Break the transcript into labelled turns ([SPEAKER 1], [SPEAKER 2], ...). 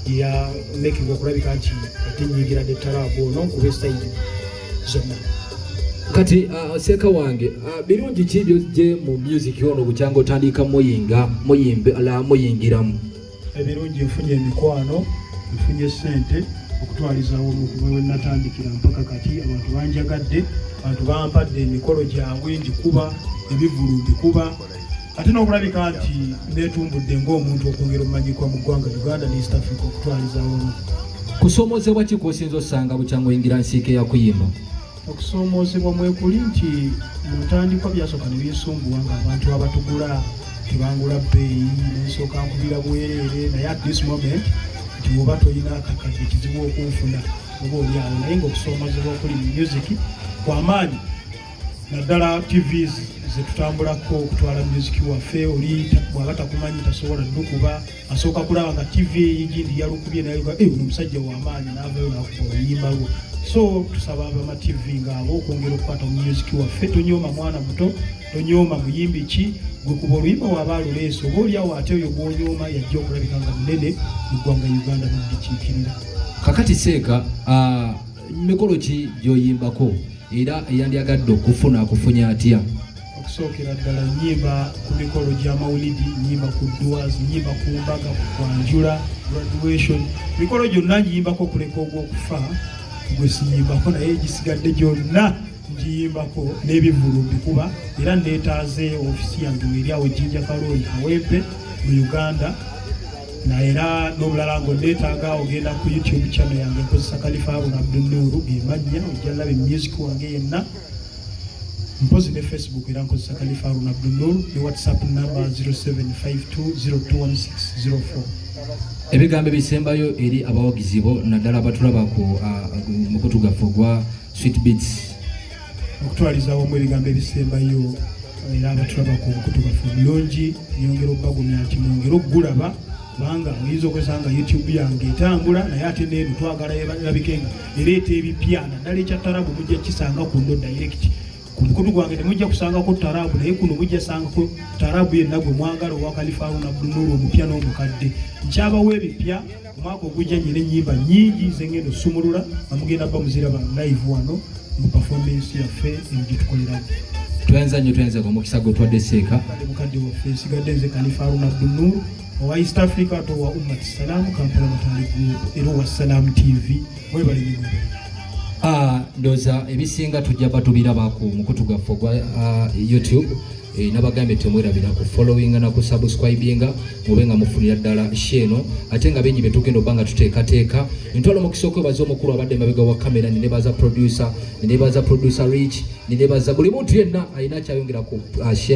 [SPEAKER 1] ya making okulabika nti ate nyingira de tarabu no ku website zonna.
[SPEAKER 2] Kati seka wange birungi ki bye mu music ono bukyanga otandika muyimbe ala muyingiramu?
[SPEAKER 1] Ebirungi nfunye emikwano, nfunye sente okutwalizawo okuva we natandikira mpaka kati abantu banjagadde, abantu bampadde emikolo gyabwe ndikuba ebivulu ndikuba ate n'okulabika nti neetumbudde ng'omuntu okwongera omumanyikwa mu ggwanga Uganda ne East Africa okutwalizawo.
[SPEAKER 2] Kusoomozebwa ki kw'osinza osanga bukyanga oyingira nsiike ya kuyimba?
[SPEAKER 1] Okusoomoozebwa mwekuli nti mu ntandikwa byasooka ne byesumbuwa ng'abantu abatugula tebangula bbeeyi nensooka nkubira bwereere naye at this moment nti bw'oba tolina akakadde kizibu okunfuna oba oli awo naye ng'okusoomoozebwa okuli mu music kw'amaanyi naddala TVs zetutambulako okutwala music waffe oli bw'aba takumanyi tasobola ndukuba asooka kulaba nga TV eyigindi yalukubye naye uno omusajja w'amaanyi n'avayo n'akuba oluyimba lwo. So tusaba abama TV ng'abo okwongera okukwata mu music waffe, tonyooma mwana muto, tonyooma muyimbi ki, gwe kuba oluyimba waba aluleese oba oli awo ate oyo gw'onyooma yajja okulabika nga munene mu ggwanga Uganda n'okugikiikirira.
[SPEAKER 2] Kakati Seeka, mikolo ki gy'oyimbako era eyandyagadde okufuna akufunya atya?
[SPEAKER 1] Okusookera ddala nnyimba ku mikolo gy'amawulidi, nnyimba ku duas, nnyimba ku mbaga, ku kwanjula, graduation, mikolo gyonna ngiyimbako okuleka ogw'okufa gwe siyimbako naye gisigadde gyonna ngiyimbako n'ebivulu mbikuba era neetaaze ofisi yange eri awo Jinja Kaloli Kawempe mu Uganda na era n'obulala ng'onneetaaga ogenda ku YouTube channel yange nkozesa Khalifa Haruna Abdul gemannya ojja laba music wange yenna mpozi ne Facebook era nkozesa Khalifa Haruna Abdul ne WhatsApp number 0752021604.
[SPEAKER 2] Ebigambo ebisembayo eri abawagizi bo naddala abatulaba ku mukutu gaffe gwa Sweet Beats.
[SPEAKER 1] Okutwalizawo mu ebigambo ebisembayo era abatulaba ku mukutu gaffe bulungi nyongera obbagumya nti mwongera okugulaba kubanga oyinza okwesanga YouTube yange etambula naye ate n'eno twagala erabikenga ereeta ebipya naddala ekyattarabu mujja kisanga ku ndo direct. Ku mukutu gwange temujja kusangako tarabu naye kuno mujja sangako tarabu yenna gwe mwagala owa Khalifa Haruna Abdul omupya n'omukadde. Nkyabawo ebipya omwaka ogujja nyina ennyimba nnyingi zengendo sumulula amugenda bba muziraba live wano mu performance yaffe egitukoleramu.
[SPEAKER 2] Twenza kwa mukisa gotwadde Seeka
[SPEAKER 1] mukadde waffe nsigadde nze Khalifa Haruna Abdul owa East Africa to wa Ummat Salam Kampala Matali Group era wa Salam TV webale nyimba.
[SPEAKER 2] Ndoza ebisinga tujja batubiraba ku mukutu gaffe gwa YouTube nabagambe temwerabira ku following na ku subscribinga mube nga mufunira ddala sheno ate nga benyi betugenda obanga tuteekateeka ntwala mukisa okwebaza omukulu abadde mabega wa kamera nebaza producer Rich nebaza buli muntu yenna alina kyayongera ku sheno.